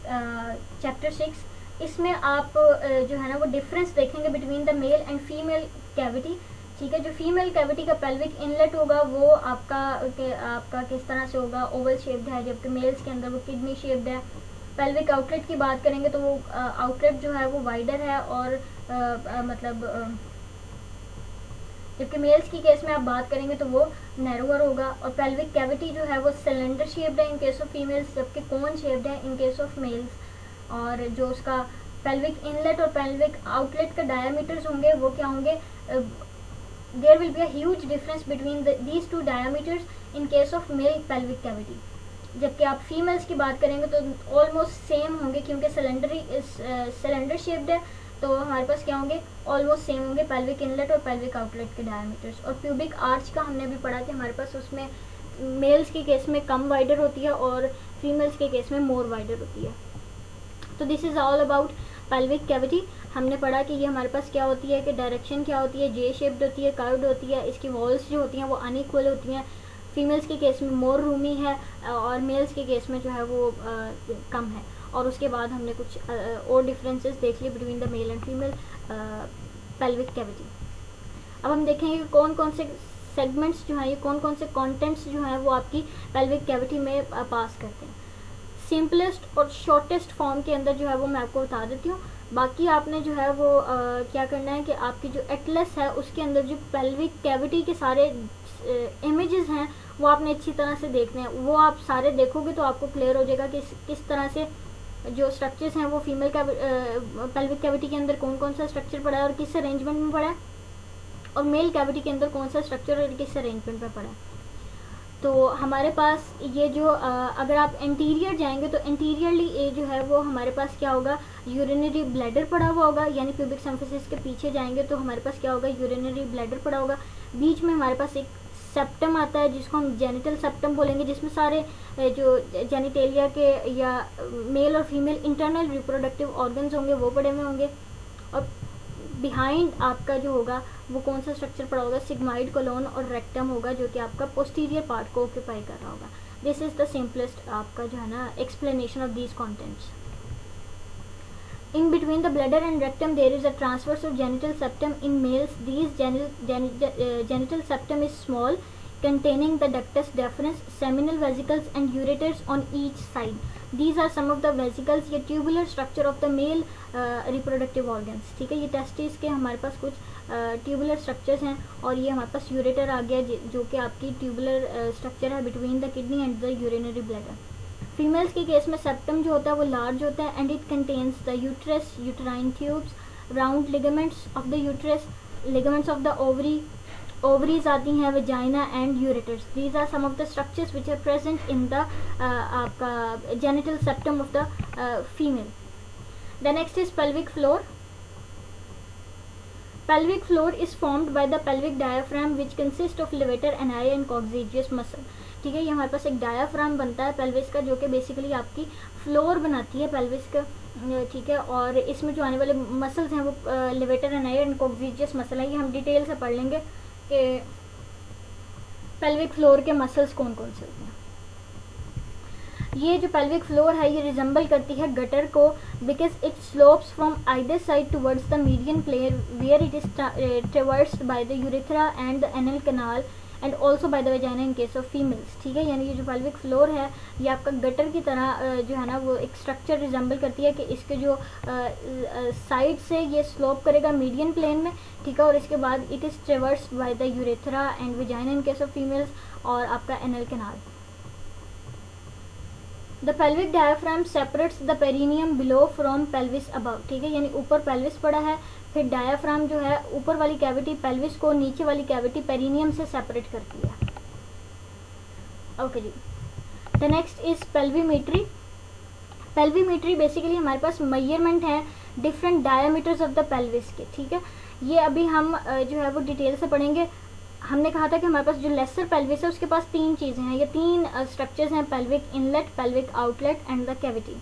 चैप्टर 6. इसमें आप जो है ना वो डिफरेंस देखेंगे between the male and female cavity. ठीक है, जो फीमेल कैविटी का पेल्विक इनलेट होगा वो आपका किस तरह से होगा, ओवल शेप्ड है, जबकि मेल्स के अंदर वो किडनी शेप्ड है. पेल्विक आउटलेट की बात करेंगे तो वो आउटलेट जो है वो वाइडर है, और मतलब जबकि मेल्स की केस में आप बात करेंगे तो वो नैरोअर होगा. और पेल्विक कैविटी जो है वो सिलेंडर शेप्ड है इन केस ऑफ फीमेल्स, जबकि कोन शेप्ड है इन केस ऑफ मेल्स. और जो उसका पेल्विक इनलेट और पेल्विक आउटलेट का डायमीटर्स होंगे वो क्या होंगे, there will be a huge difference between these two diameters in case of male pelvic cavity. जबकि आप फीमेल्स की बात करेंगे तो ऑलमोस्ट सेम होंगे, क्योंकि सिलेंडर शेप्ड है, तो हमारे पास क्या होंगे, ऑलमोस्ट सेम होंगे पेल्विक इनलेट और पेल्विक आउटलेट के डायमीटर्स. और प्यूबिक आर्च का हमने भी पढ़ा कि हमारे पास उसमें मेल्स के केस में कम वाइडर होती है और फीमेल्स के केस में मोर वाइडर होती है. तो this is all about pelvic cavity. हमने पढ़ा कि ये हमारे पास क्या होती है, कि डायरेक्शन क्या होती है, जे शेप्ड होती है, कर्व्ड होती है, इसकी वॉल्स जो होती हैं वो अनइक्वल होती हैं. फीमेल्स के केस में मोर रूमी है और मेल्स के केस में जो है वो कम है. और उसके बाद हमने कुछ और डिफरेंसेस देख लिए between the male and female pelvic cavity. अब हम देखेंगे कि कौन कौन से सेगमेंट्स जो हैं, ये कौन कौन से कंटेंट्स जो हैं वो आपकी पेल्विक कैविटी में पास करते हैं. सिंपलेस्ट और शॉर्टेस्ट फॉर्म के अंदर जो है वो मैं आपको बता देती हूँ. बाकी आपने जो है वो क्या करना है कि आपकी जो एटलस है उसके अंदर जो पेल्विक कैविटी के सारे इमेजेस हैं वो आपने अच्छी तरह से देखने हैं. वो आप सारे देखोगे तो आपको क्लियर हो जाएगा कि किस तरह से जो स्ट्रक्चर्स हैं वो फीमेल पेल्विक कैविटी के अंदर कौन कौन सा स्ट्रक्चर पड़ा है और किस अरेंजमेंट में पड़ा है, और मेल कैविटी के अंदर कौन सा स्ट्रक्चर और किस अरेंजमेंट में पड़ा है. तो हमारे पास ये जो अगर आप इंटीरियर जाएंगे तो इंटीरियरली ये जो है वो हमारे पास क्या होगा, यूरिनरी ब्लैडर पड़ा हुआ होगा. यानी प्यूबिक सिम्फिसिस के पीछे जाएंगे तो हमारे पास क्या होगा, यूरिनरी ब्लैडर पड़ा होगा. बीच में हमारे पास एक सेप्टम आता है जिसको हम जेनिटल सेप्टम बोलेंगे, जिसमें सारे जो जेनिटेलिया के या मेल और फीमेल इंटरनल रिप्रोडक्टिव ऑर्गन्स होंगे वो पड़े हुए होंगे. और बिहाइंड आपका जो होगा वो कौन सा स्ट्रक्चर पड़ा होगा, सिग्माइड कोलोन और रेक्टम होगा, जो कि आपका पोस्टीरियर पार्ट को ऑक्यूपाई कर रहा होगा. दिस इज द सिंपलेस्ट आपका जो है ना explanation of these contents. In between the bladder and rectum there is a transverse of genital septum in males. These genital septum is small containing the ductus deferens, seminal vesicles and ureters on each side. These are some of the vesicles, ये tubular structure of the male reproductive organs. ठीक है, ये testes के हमारे पास कुछ tubular structures हैं, और ये हमारे पास ureter आ गया जो कि आपकी tubular structure है between the kidney and the urinary bladder. Females के केस में सेप्टम जो होता है वो लार्ज होता है, and it contains the uterus, uterine tubes, round ligaments of the uterus, ligaments of the ovary, ovaries आती हैं, vagina and ureters. These are some of the structures which are present in the आपका genital septum of the female. The next is pelvic floor. Pelvic floor is formed by the pelvic diaphragm which consists of levator, ani and coccygeus muscle. ठीक है, ये हमारे पास एक diaphragm बनता है pelvis का, जो कि बेसिकली आपकी फ्लोर बनाती है पेल्विस का. ठीक है, और इसमें जो आने वाले मसल्स हैं वो लेवेटर, एनाई एंड कॉक्सीजियस मसल है. ये हम डिटेल से पढ़ लेंगे कि पेल्विक फ्लोर के मसल्स कौन कौन से होते हैं. ये जो पेल्विक फ्लोर है ये रिजेंबल करती है गटर को, because it slopes from either side towards the median plane where it is traversed by the urethra and the anal canal and also by the vagina in case of females. ठीक है, यानी ये जो pelvic floor है ये आपका gutter की तरह जो है ना वो एक स्ट्रक्चर रिजेंबल करती है कि इसके जो साइड से ये स्लोप करेगा मीडियन प्लेन में. ठीक है, और इसके बाद it is traversed by the urethra and vagina in case of females, और आपका anal canal. The pelvic diaphragm separates the perineum below from pelvis above. ठीक है, यानी ऊपर पेल्विस पड़ा है, फिर डायफ्राम जो है ऊपर वाली कैविटी पेल्विस को नीचे वाली कैविटी पेरिनियम से सेपरेट करती है. ओके जी. The next is pelvimetry. Pelvimetry basically हमारे पास मेजरमेंट है different diameters of the pelvis के. ठीक है, ये अभी हम जो है वो डिटेल से पढ़ेंगे. हमने कहा था कि हमारे पास जो लेसर पेल्विस है उसके पास तीन चीज़ें हैं, ये तीन स्ट्रक्चर्स हैं, pelvic inlet, pelvic outlet and the cavity.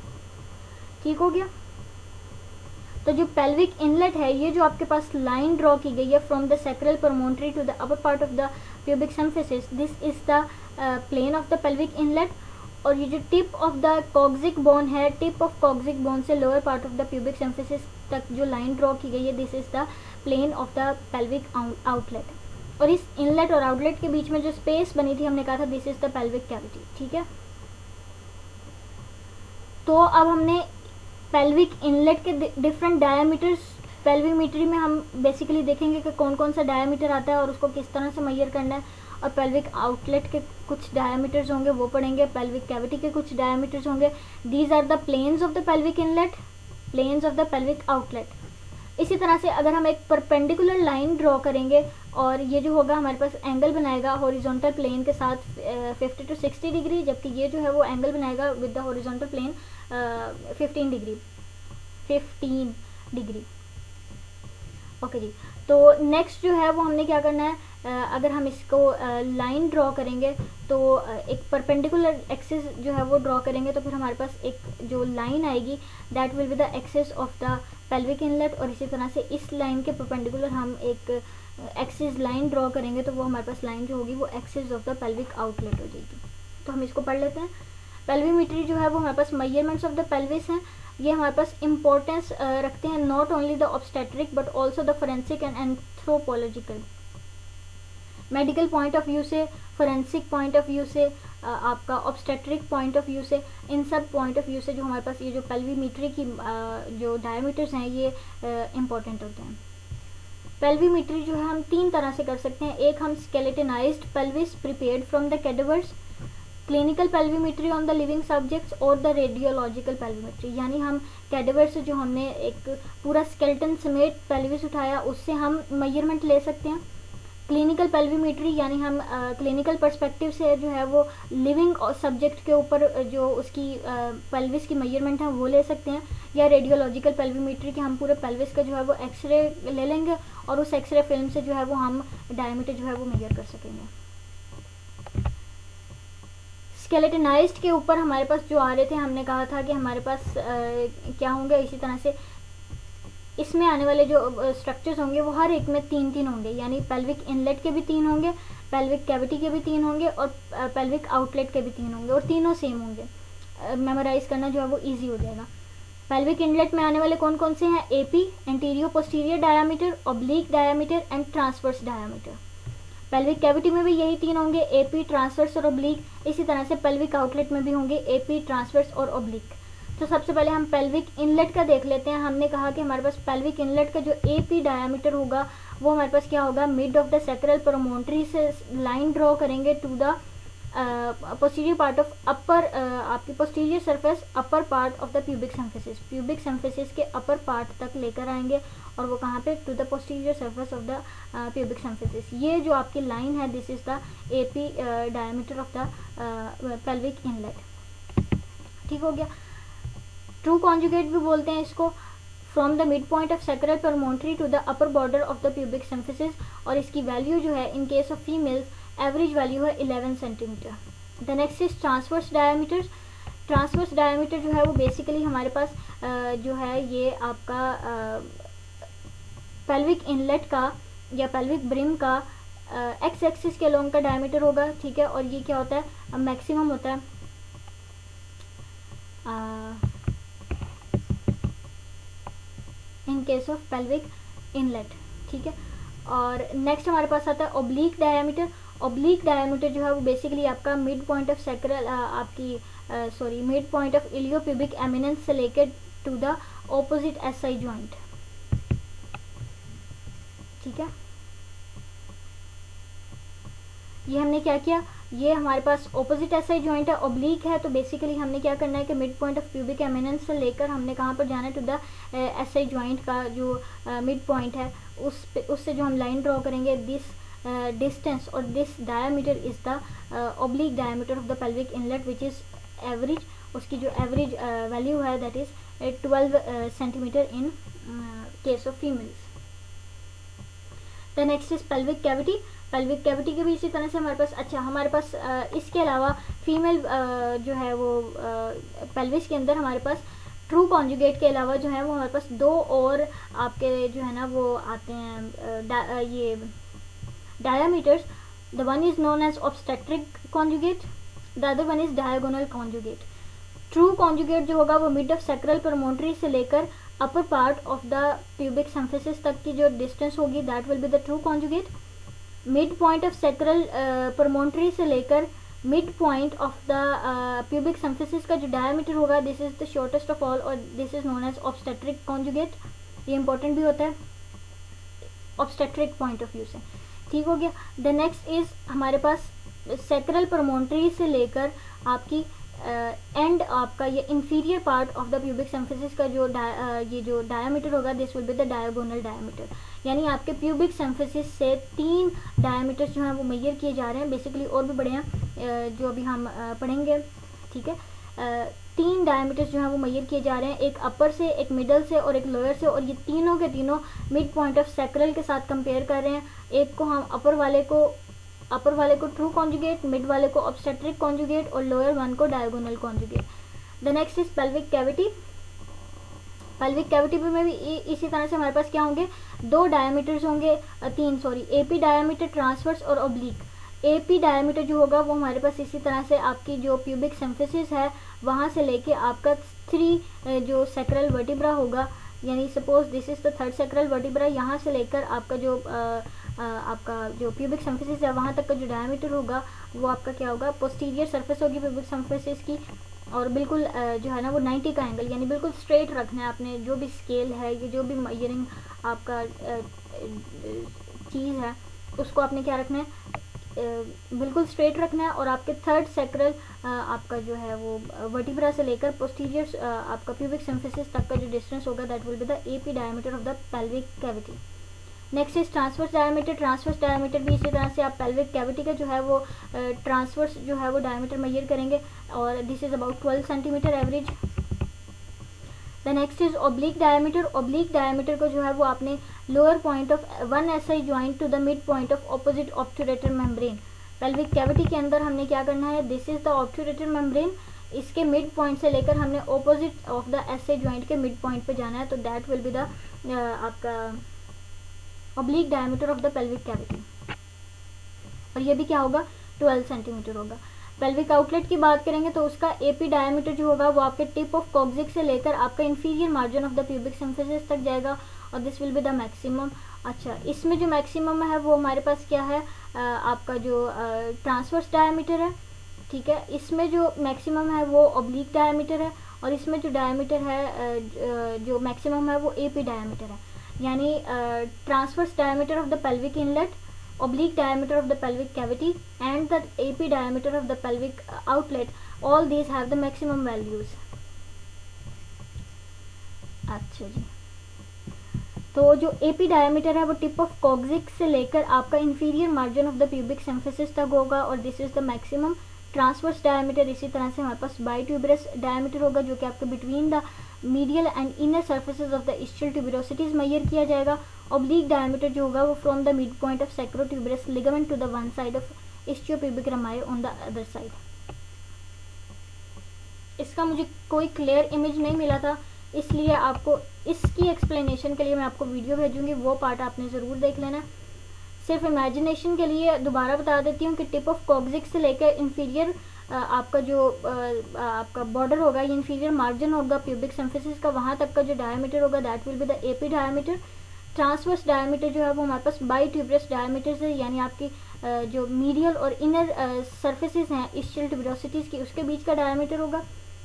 ठीक हो गया. तो जो पेल्विक इनलेट है ये जो आपके पास लाइन ड्रॉ की गई है from the sacral promontory to the upper part of the pubic symphysis, this is the plane of the pelvic inlet. और ये जो tip of the coccyx bone है, टिप ऑफ कॉक्सिक बोन से lower part of the pubic symphysis तक जो line draw की गई है, this is the plane of the pelvic outlet. और इस इनलेट और आउटलेट के बीच में जो स्पेस बनी थी हमने कहा था this is the pelvic cavity. ठीक है, तो अब हमने पेल्विक इनलेट के डिफरेंट डायमीटर्स, पेल्विमेट्री में हम बेसिकली देखेंगे कि कौन कौन सा डायमीटर आता है और उसको किस तरह से मेजर करना है. और पेल्विक आउटलेट के कुछ डायमीटर्स होंगे वो पढ़ेंगे, पेल्विक कैविटी के कुछ डायमीटर्स होंगे. These are the planes of the pelvic inlet, planes of the pelvic outlet. इसी तरह से अगर हम एक परपेंडिकुलर लाइन ड्रॉ करेंगे और ये जो होगा हमारे पास एंगल बनाएगा हॉरिजॉन्टल प्लेन के साथ 50 to 60 डिग्री, जबकि ये जो है वो एंगल बनाएगा with the horizontal plane 15 degree. Okay जी. तो नेक्स्ट जो है वो हमने क्या करना है, अगर हम इसको लाइन ड्रॉ करेंगे तो एक परपेंडिकुलर एक्सिस जो है वो ड्रॉ करेंगे, तो फिर हमारे पास एक जो लाइन आएगी that will be the axis of the pelvic inlet. और इसी तरह से इस लाइन के परपेंडिकुलर हम एक एक्सिस लाइन ड्रॉ करेंगे तो वो हमारे पास लाइन जो होगी वो axis of the pelvic outlet हो जाएगी. तो हम इसको पढ़ लेते हैं. पेल्विमेट्री जो है वो हमारे पास मेजरमेंट्स ऑफ द पेल्विस हैं. ये हमारे पास इम्पोर्टेंस रखते हैं not only the obstetric but also the forensic and anthropological. Medical point of view से, फोरेंसिक पॉइंट ऑफ व्यू से, आपका ऑब्स्टेट्रिक पॉइंट ऑफ व्यू से, इन सब पॉइंट ऑफ व्यू से जो हमारे पास ये जो पेल्विमेट्री की जो डायमीटर्स हैं ये इम्पोर्टेंट होते हैं. पेल्विमेट्री जो है हम तीन तरह से कर सकते हैं. एक हम skeletonized pelvis prepared from the cadavers, clinical pelvimetry on the living subjects और द रेडियोलॉजिकल पेल्विमेट्री, यानी हम कैडेवर से जो हमने एक पूरा स्केलेटन समेत पेल्विस उठाया उससे हम मेजरमेंट ले सकते हैं. क्लिनिकल पेल्विमेट्री यानी हम क्लिनिकल पर्सपेक्टिव से जो है वो लिविंग सब्जेक्ट के ऊपर जो उसकी पेल्विस की मेजरमेंट है वो ले सकते हैं. या रेडियोलॉजिकल पेल्विमेट्री कि हम पूरे पेल्विस का जो है वो एक्सरे ले लेंगे और उस एक्सरे फिल्म से जो है वो हम डायमीटर जो है वो मेजर कर सकेंगे. स्केलेटनाइज्ड के ऊपर हमारे पास जो आ रहे थे हमने कहा था कि हमारे पास क्या होंगे, इसी तरह से इसमें आने वाले जो स्ट्रक्चर्स होंगे वो हर एक में तीन तीन होंगे, यानी पेल्विक इनलेट के भी तीन होंगे, पेल्विक कैविटी के भी तीन होंगे और पेल्विक आउटलेट के भी तीन होंगे और तीनों सेम होंगे. मेमोराइज करना जो है वो ईजी हो जाएगा. पेल्विक इनलेट में आने वाले कौन कौन से हैं, AP antero posterior diameter, oblique diameter and transverse diameter. Pelvic cavity में भी यही तीन होंगे, एपी, ट्रांसवर्स और ओब्लिक। इसी तरह से पेल्विक आउटलेट में भी होंगे एपी, ट्रांसवर्स और ओब्लिक। तो सबसे पहले हम पेल्विक इनलेट का देख लेते हैं। हमने कहा कि हमारे पास पेल्विक इनलेट का जो एपी डायमीटर होगा वो हमारे पास क्या होगा, mid of the sacral promontory से लाइन ड्रॉ करेंगे to the posterior part of upper, आपकी posterior surface upper part of the pubic symphysis, pubic symphysis के अपर पार्ट तक लेकर आएंगे और वो कहाँ पे, to the posterior surface of the pubic symphysis. ये जो आपकी लाइन है this is the AP diameter of the pelvic inlet. ठीक हो गया। ट्रू कॉन्जुगेट भी बोलते हैं इसको, from the mid point of sacral promontory to the upper border of the pubic symphysis, और इसकी वैल्यू जो है in case of females average value है 11 centimetre. The next is transverse diameters. Transverse diameter जो है वो बेसिकली हमारे पास जो है ये आपका पेल्विक इनलेट का या पेल्विक ब्रिम का एक्स एक्सिस के लॉन्ग का डायमीटर होगा। ठीक है, और ये क्या होता है, मैक्सिमम होता है in case of pelvic inlet. ठीक है, और नेक्स्ट हमारे पास आता है ओब्लिक डायमीटर। ओब्लिक डायमीटर जो है वो बेसिकली आपका मिड पॉइंट ऑफ सैक्रल आपकी mid point of iliopubic eminence से लेकर to the opposite SI joint. ठीक है, ये हमने क्या किया, ये हमारे पास ऑपोजिट एसआई जॉइंट है, ओब्लिक है, तो बेसिकली हमने क्या करना है कि mid point of pubic eminence से लेकर हमने कहाँ पर जाना है, टू द एसआई जॉइंट का जो मिड पॉइंट है उससे जो हम लाइन ड्रॉ करेंगे, दिस डिस्टेंस और this diameter is the oblique diameter of the pelvic inlet which is average, उसकी जो एवरेज वैल्यू है that is 12 centimetre in case of females. The next is pelvic cavity. Pelvic cavity के भी इसी तरह से हमारे पास, अच्छा हमारे पास इसके अलावा फीमेल जो है वो पेल्विस के अंदर हमारे पास ट्रू कॉन्जुगेट के अलावा जो है वो हमारे पास दो और आपके जो है ना वो आते हैं ये diameters. The one is known as obstetric conjugate, the other one is diagonal conjugate. True conjugate जो होगा वो मिड ऑफ सैक्रल प्रोमोन्ट्री से लेकर upper part of the pubic symphysis तक की जो डिस्टेंस होगी that will be the true conjugate. Mid point of sacral promontory से लेकर mid point of the pubic symphysis का जो डायमीटर होगा this is the shortest of all और this is known as obstetric conjugate. ये important भी होता है ऑब्स्टेट्रिक पॉइंट ऑफ व्यू से। ठीक हो गया। द नेक्स्ट इज हमारे पास सैक्रल प्रोमोन्ट्री से लेकर आपकी एंड आपका ये inferior part of the pubic symphysis का जो ये जो डायमीटर होगा this will be the diagonal diameter, यानी आपके प्यूबिक सिम्फिसिस से 3 डायमीटर्स जो हैं वो मेजर किए जा रहे हैं। बेसिकली और भी बड़े हैं जो अभी हम पढ़ेंगे। ठीक है, 3 डायमीटर्स जो हैं वो मेजर किए जा रहे हैं, एक अपर से, एक मिडल से और एक लोअर से, और ये तीनों के तीनों मिड पॉइंट ऑफ सैक्रल के साथ कंपेयर कर रहे हैं। एक को हम अपर वाले को ट्रू कॉन्जुगेट, मिड वाले को ऑब्स्टेट्रिक कॉन्जुगेट और लोअर वन को diagonal conjugate. The next is pelvic cavity. Pelvic cavity में भी इसी तरह से हमारे पास क्या होंगे, 2 डायमीटर्स होंगे, 3 एपी डायमीटर, ट्रांसवर्स और ओब्लिक। एपी डायमीटर जो होगा वो हमारे पास इसी तरह से आपकी जो प्यूबिक सिम्फिसिस है वहाँ से लेके आपका 3 जो सैक्रल वर्टिब्रा होगा, यानी suppose this is the 3rd sacral vertebra, यहाँ से लेकर आपका जो प्यूबिक सिम्फिसिस है वहाँ तक का जो डायमीटर होगा वो आपका क्या होगा, पोस्टीरियर सरफेस होगी प्यूबिक सिम्फिसिस की, और बिल्कुल जो है ना वो 90 का एंगल, यानी बिल्कुल स्ट्रेट रखना है आपने। जो भी स्केल है ये जो भी मेजरिंग आपका चीज़ है उसको आपने क्या रखना है, बिल्कुल स्ट्रेट रखना है। और आपके 3rd सैक्रल आपका जो है वो वर्टिब्रा से लेकर पोस्टीरियर आपका प्यूबिक सिम्फिसिस तक का जो डिस्टेंस होगा that will be the AP diameter of the pelvic cavity. Next is transverse diameter. Transverse diameter भी इसी तरह से आप पेल्विक कैविटी का जो है वो ट्रांसवर्स जो है वो डायमीटर मेजर करेंगे और this is about 12 centimetre average. The next is oblique diameter. Oblique diameter को जो है वो आपने lower point of 1 SI joint to the mid point of opposite obturator membrane. Pelvic cavity के अंदर हमने क्या करना है, this is the obturator membrane, इसके मिड पॉइंट से लेकर हमने opposite of the SI joint के मिड पॉइंट पे जाना है, तो दैट विल बी द आपका oblique diameter of the pelvic cavity, और ये भी क्या होगा 12 सेंटीमीटर होगा। पेल्विक आउटलेट की बात करेंगे तो उसका एपी डायमीटर जो होगा वो आपके टिप ऑफ कॉक्सिक्स से लेकर आपका inferior margin of the pubic symphysis तक जाएगा और this will be the maximum. अच्छा, इसमें जो मैक्सिमम है वो हमारे पास क्या है, आपका जो ट्रांसवर्स डायमीटर है, ठीक है। इसमें जो मैक्सिमम है वो ऑब्लिक डायमीटर है, और इसमें जो डायमीटर है जो मैक्सिमम है वो एपी डायमीटर है। यानी transverse diameter of the pelvic inlet, oblique diameter of the pelvic cavity and the AP diameter of the pelvic outlet, all these have the maximum values. अच्छा जी, तो जो AP diameter है वो tip of coccyx से लेकर आपका inferior margin of the pubic symphysis तक होगा, और this is the maximum. Transverse diameter इसी तरह से हमारे पास बाइट्यूबरस डायमीटर होगा, जो कि आपके between the medial and inner surfaces of the ischial tuberosities measure किया जाएगा। ऑब्लिक डायमीटर जो होगा वो from the mid point of sacrotuberous ligament to the one side of ischiopubic rami on the other side. इसका मुझे कोई clear image नहीं मिला था, इसलिए आपको इसकी एक्सप्लेनेशन के लिए मैं आपको वीडियो भेजूंगी, वो पार्ट आपने ज़रूर देख लेना। सिर्फ इमेजिनेशन के लिए दोबारा बता देती हूँ कि टिप ऑफ कॉक्सिक्स से लेकर इंफीरियर आपका जो आपका बॉर्डर होगा, ये इंफीरियर मार्जिन होगा प्यूबिक सिम्फिसिस का, वहाँ तक का जो डायमीटर होगा that will be the AP diameter. Transverse diameter जो है वो हमारे पास बाइट्यूबरस डायमीटर से, यानी आपकी जो मीडियल और इनर सर्फेसिस हैं इस्चियल ट्यूबरोसिटीज़ की, उसके बीच का डायमीटर होगा।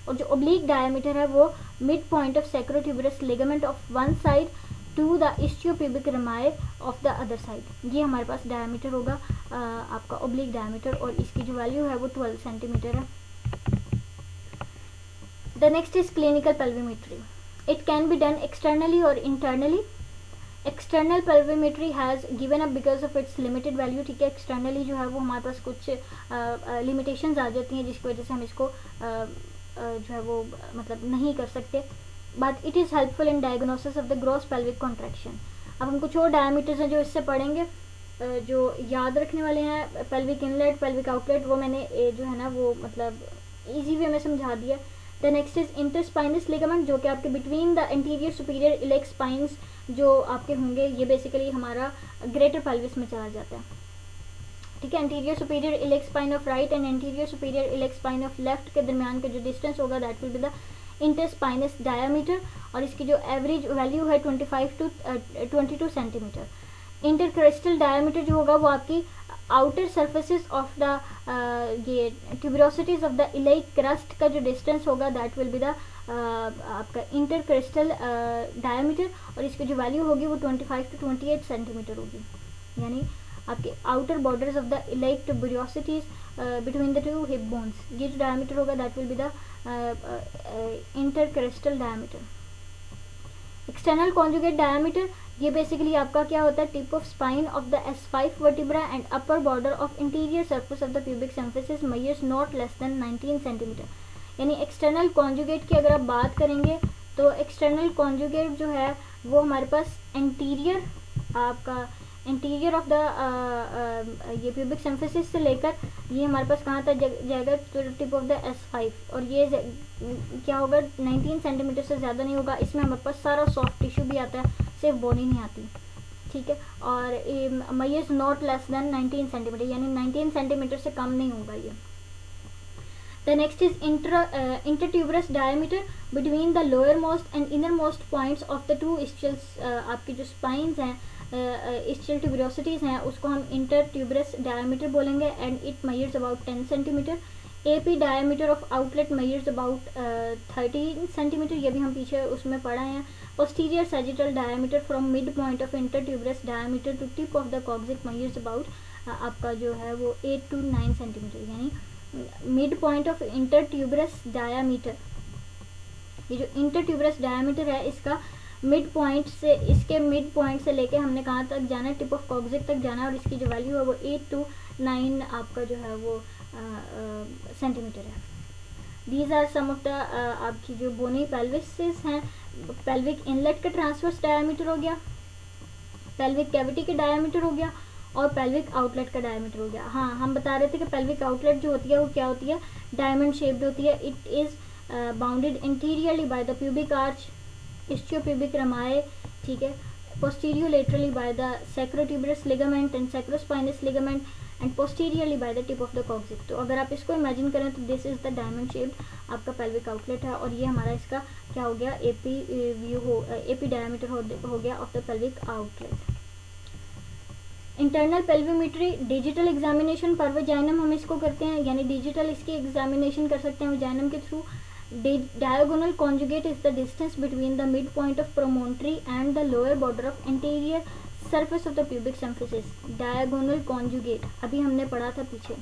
और जो ओब्लिक डायमीटर है वो mid point of sacrotuberous ligament of one side to the ischiopubic rami of the other side, ये हमारे पास डायमीटर होगा आपका ओब्लिक डायमीटर, और इसकी जो वैल्यू है वो 12 सेंटीमीटर है। The next is clinical pelvimetry. It can be done externally और internally. External pelvimetry has given up because of its limited value, ठीक है। एक्सटर्नली जो है वो हमारे पास कुछ लिमिटेशंस आ जाती हैं, जिसकी वजह से हम इसको जो है वो मतलब नहीं कर सकते, but it is helpful in diagnosis of the gross pelvic contraction. अब हम कुछ और डायमीटर्स हैं जो इससे पढ़ेंगे, जो याद रखने वाले हैं। पेल्विक इनलेट, पेल्विक आउटलेट, वो मैंने जो है ना वो मतलब इजी वे में समझा दिया। द नेक्स्ट इज इंटरस्पाइनस लिगामेंट, जो कि आपके between the interior superior elec spines जो आपके होंगे, ये बेसिकली हमारा ग्रेटर पेल्विस में चला जाता है, ठीक है। Anterior superior iliac spine of right and anterior superior iliac spine of left के दरमियान का जो डिस्टेंस होगा that will be the interspinous diameter, और इसकी जो एवरेज वैल्यू है 25 to 22 सेंटीमीटर। इंटरक्रिस्टल डायमीटर जो होगा वो आपकी आउटर सर्फेसिस ऑफ द ये ट्यूबरोसिटीज ऑफ द इलेक क्रस्ट का जो डिस्टेंस होगा दैट विल बी द आपका इंटरक्रिस्टल डायमीटर, और इसकी जो वैल्यू होगी वो 25 to 28 सेंटीमीटर होगी। यानी आपके outer borders of the iliac tuberosities between the two hip bones, ये जो डायमीटर होगा that will be the intercristal diameter. External conjugate diameter, ये बेसिकली आपका क्या होता है, tip of spine of the S5 vertebra and upper border of anterior surface of the pubic symphysis measures not less than 19 centimetre. यानी external conjugate की अगर आप बात करेंगे तो एक्सटर्नल कॉन्जुगेट जो है वो हमारे पास इंटीरियर आपका इंटीरियर ऑफ द ये प्यूबिक सिम्फिसिस से लेकर ये हमारे पास कहाँ तक जाएगा, टिप ऑफ द S5, और ये क्या होगा 19 सेंटीमीटर से ज़्यादा नहीं होगा। इसमें हमारे पास सारा सॉफ्ट टिश्यू भी आता है, सिर्फ बोनी नहीं आती, ठीक है। और measures not less than 19 centimetre, यानी 19 सेंटीमीटर से कम नहीं होगा ये। The next is intertuberous diameter between the lowermost and innermost points of the two ischials, आपकी जो spines हैं ischial tuberosities हैं उसको हम intertuberous diameter बोलेंगे, and it measures about 10 centimeter. AP diameter of outlet measures about 13 centimeter, ये भी हम पीछे उसमें पढ़ा है। Posterior sagittal diameter from mid point of intertuberous diameter to tip of the coccyx measures about आपका जो है वो 8 to 9 centimeter, यानी मिड पॉइंट ऑफ इंटरट्यूबरस डायामीटर, ये जो इंटरट्यूबरस डायामीटर है इसका मिड पॉइंट से, इसके मिड पॉइंट से लेके हमने कहाँ तक जाना है, टिप ऑफ कॉक्सिक तक जाना है, और इसकी जो वैल्यू है वो 8 to 9 आपका जो है वो सेंटीमीटर है। These are some of the आपकी जो बोनी पेल्विसेस हैं। पेल्विक इनलेट का ट्रांसवर्स डायामीटर हो गया, पेल्विक कैविटी के डायामीटर हो गया, और पेल्विक आउटलेट का डायमीटर हो गया। हाँ, हम बता रहे थे कि पेल्विक आउटलेट जो होती है वो क्या होती है, डायमंड शेप्ड होती है। It is bounded anteriorly by the pubic arch, ischiopubic rami, ठीक है, posterior laterally by the sacrotuberous ligament and sacrospinous ligament, and posteriorly by the tip of the coccyx. तो अगर आप इसको इमेजिन करें तो this is the diamond shaped आपका pelvic outlet है, और ये हमारा इसका क्या हो गया, एपी व्यू हो, एपी डायमीटर हो गया of the pelvic outlet. Internal pelvimetry digital examination पर वजाइनम हम इसको करते हैं, यानी डिजिटल इसकी एग्जामिनेशन कर सकते हैं वजाइनम के through. Diagonal conjugate is the distance between the midpoint of promontory and the lower border of anterior surface of the pubic symphysis. Diagonal conjugate अभी हमने पढ़ा था पीछे.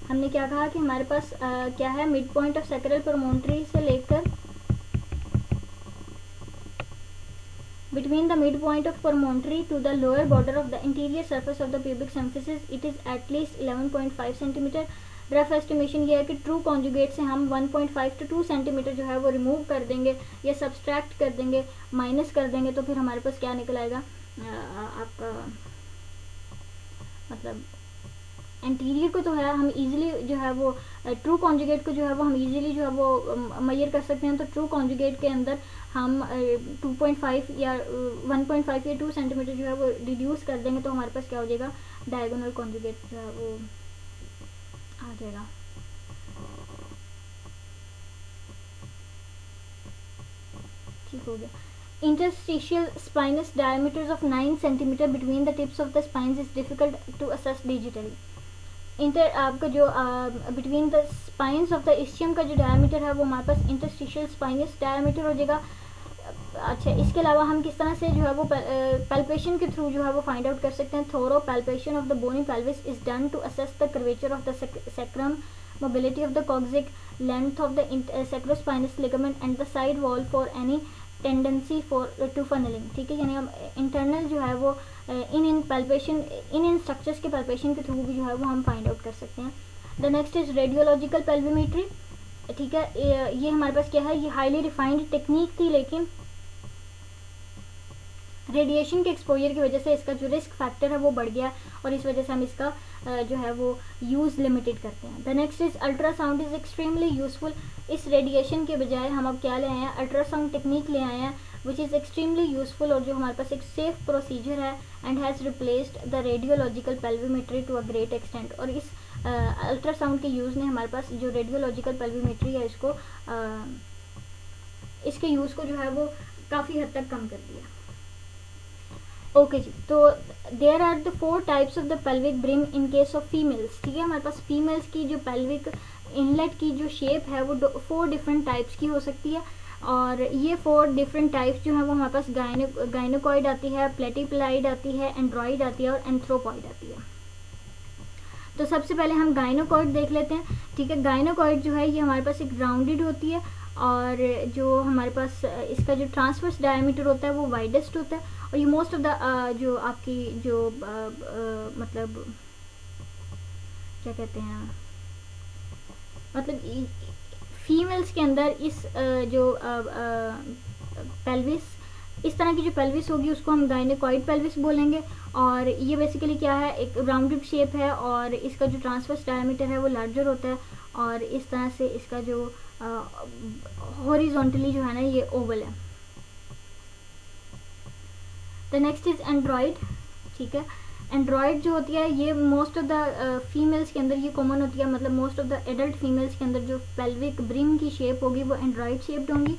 हमने क्या कहा कि हमारे पास क्या है, mid point of sacral promontory से लेकर between the midpoint of promontory to the lower border of the anterior surface of the pubic symphysis it is at least 11.5 cm. Rough estimation ये है कि ट्रू कॉन्जुगेट से हम 1.5 to 2 centimetre जो है वो रिमूव कर देंगे या सब्सट्रैक्ट कर देंगे, माइनस कर देंगे, तो फिर हमारे पास क्या निकल आएगा, आपका मतलब एंटीरियर को तो है हम इजीली जो है वो ट्रू कॉन्जुगेट को जो है वो हम इजीली जो है वो मेजर कर सकते हैं. तो ट्रू कॉन्जुगेट के अंदर हम 2.5 या 1.5 या 2 सेंटीमीटर जो है वो रिड्यूस कर देंगे, तो हमारे पास क्या हो जाएगा, डायगोनल कॉन्जुगेट जो है वो आ जाएगा. ठीक हो गया. Interstitial spinous diameters of 9 cm between the tips of the spines is difficult to assess digitally. आपका जो between the spines of the ischium का जो डायमीटर है वो हमारे पास इंटरस्टिशियल स्पाइनस डायमीटर हो जाएगा. अच्छा, इसके अलावा हम किस तरह से जो है वो पैल्पेशन के थ्रू जो है वो फाइंड आउट कर सकते हैं. Thorough palpation of the bony pelvis is done to assess the curvature of the sacrum, mobility of the coccyx, length of the sacrospinous ligament and the side wall for any tendency for to funneling. ठीक है, यानी हम internal जो है वो इन palpation इन structures के पैल्पेशन के थ्रू भी जो है वो हम फाइंड आउट कर सकते हैं. The next is radiological pelvimetry. ठीक है, ये हमारे पास क्या है, ये हाईली रिफाइंड टेक्निक थी, लेकिन रेडिएशन के एक्सपोजर की वजह से इसका जो रिस्क फैक्टर है वो बढ़ गया और इस वजह से हम इसका जो है वो यूज़ लिमिटेड करते हैं. The next is ultrasound is extremely useful. इस रेडिएशन के बजाय हम अब क्या ले आए हैं, अल्ट्रासाउंड टेक्निक ले आए हैं विच इज़ एक्सट्रीमली यूजफुल और जो हमारे पास एक सेफ प्रोसीजर है and has replaced the radiological pelvimetry to a great extent. और इस अल्ट्रासाउंड के यूज़ ने हमारे पास जो रेडियोलॉजिकल पेल्विमेट्री है इसको इसके यूज़ को जो है वो काफ़ी हद तक कम कर दिया. ओके जी, तो there are the 4 types of the pelvic brim in case of females. ठीक है, हमारे पास फीमेल्स की जो पेल्विक इनलेट की जो शेप है वो 4 डिफरेंट टाइप्स की हो सकती है और ये 4 डिफरेंट टाइप्स जो है वो हमारे पास गाइनोकॉइड आती है, प्लेटिपलाइड आती है, एंड्रॉइड आती है और एंथ्रोपॉइड आती है. तो सबसे पहले हम गाइनोकॉइड देख लेते हैं. ठीक है, गाइनोकॉइड जो है ये हमारे पास एक राउंडेड होती है और जो हमारे पास इसका जो ट्रांसवर्स डायमीटर होता है वो वाइडेस्ट होता है और ये मोस्ट ऑफ द जो आपकी जो मतलब क्या कहते हैं, मतलब फीमेल्स के अंदर इस जो पेल्विस, इस तरह की जो पेल्विस होगी उसको हम गाइनोकॉइड पेल्विस बोलेंगे और ये बेसिकली क्या है, एक राउंडेड शेप है और इसका जो ट्रांसवर्स डायमीटर है वो लार्जर होता है और इस तरह से इसका जो हॉरिजॉन्टली जो है ना ये ओवल है. The next is Android. ठीक है, एंड्रॉइड जो होती है ये मोस्ट ऑफ द फीमेल्स के अंदर ये कॉमन होती है, मतलब most of the adult females के अंदर जो पेल्विक ब्रिम की शेप होगी वो एंड्रॉइड शेप्ड होंगी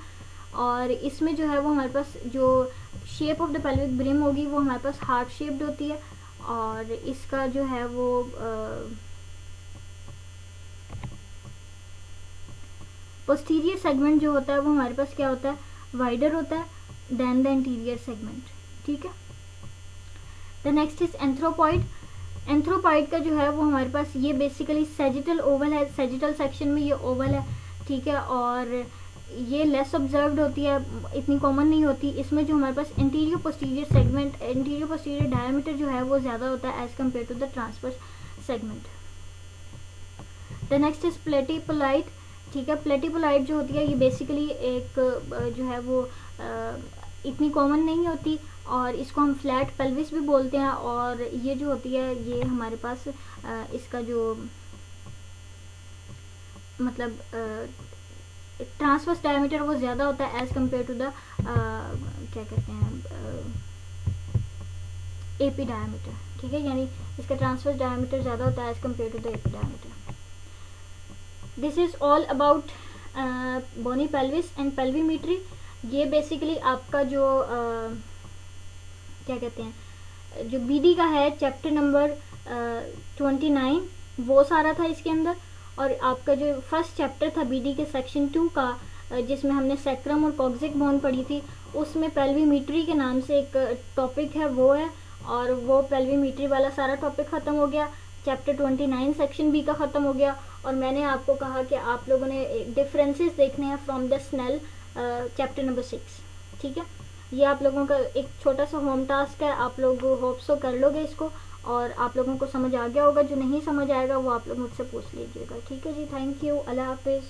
और इसमें जो है वो हमारे पास जो shape of the pelvic brim होगी वो हमारे पास हार्ट शेप्ड होती है और इसका जो है वो पोस्टीरियर सेगमेंट जो होता है वो हमारे पास क्या होता है, वाइडर होता है देन द इंटीरियर सेगमेंट. ठीक है, the next is anthropoid. Anthropoid का जो है वो हमारे पास ये बेसिकली सेजिटल ओवल है, सेजिटल सेक्शन में ये ओवल है. ठीक है, और ये लेस ऑब्जर्व्ड होती है, इतनी कॉमन नहीं होती. इसमें जो हमारे पास anterior posterior segment, anterior posterior diameter जो है वो ज़्यादा होता है as compare to the transverse segment. The next is platypelloid. ठीक है, प्लेटिपोलाइड जो होती है ये बेसिकली एक जो है वो इतनी कॉमन नहीं होती और इसको हम फ्लैट पेल्विस भी बोलते हैं और ये जो होती है ये हमारे पास इसका जो मतलब ट्रांसवर्स डायमीटर वो ज़्यादा होता है एज कम्पेयर टू द क्या कहते हैं एपी डायमीटर. ठीक है, यानी इसका ट्रांसवर्स डायमीटर ज़्यादा होता है as compare to the AP diameter. This is all about bony pelvis and pelvimetry. ये बेसिकली आपका जो क्या कहते हैं, जो बीडी का है चैप्टर नंबर 29, वो सारा था इसके अंदर। और आपका जो फर्स्ट चैप्टर था बीडी के सेक्शन 2 का, जिसमें हमने सैक्रम और कॉक्सिक बोन पढ़ी थी, उसमें पेल्विमीट्री के नाम से एक टॉपिक है वो है, और वो पेल्विमीट्री वाला सारा टॉपिक ख़त्म हो गया। चैप्टर 29 सेक्शन बी का ख़त्म हो गया। और मैंने आपको कहा कि आप लोगों ने डिफरेंसेस देखने हैं from the Snell chapter number 6, ठीक है। ये आप लोगों का एक छोटा सा होम टास्क है, आप लोग होप सो कर लोगे इसको, और आप लोगों को समझ आ गया होगा। जो नहीं समझ आएगा वो आप लोग मुझसे पूछ लीजिएगा, ठीक है जी। थैंक यू, अल्लाह हाफिज़।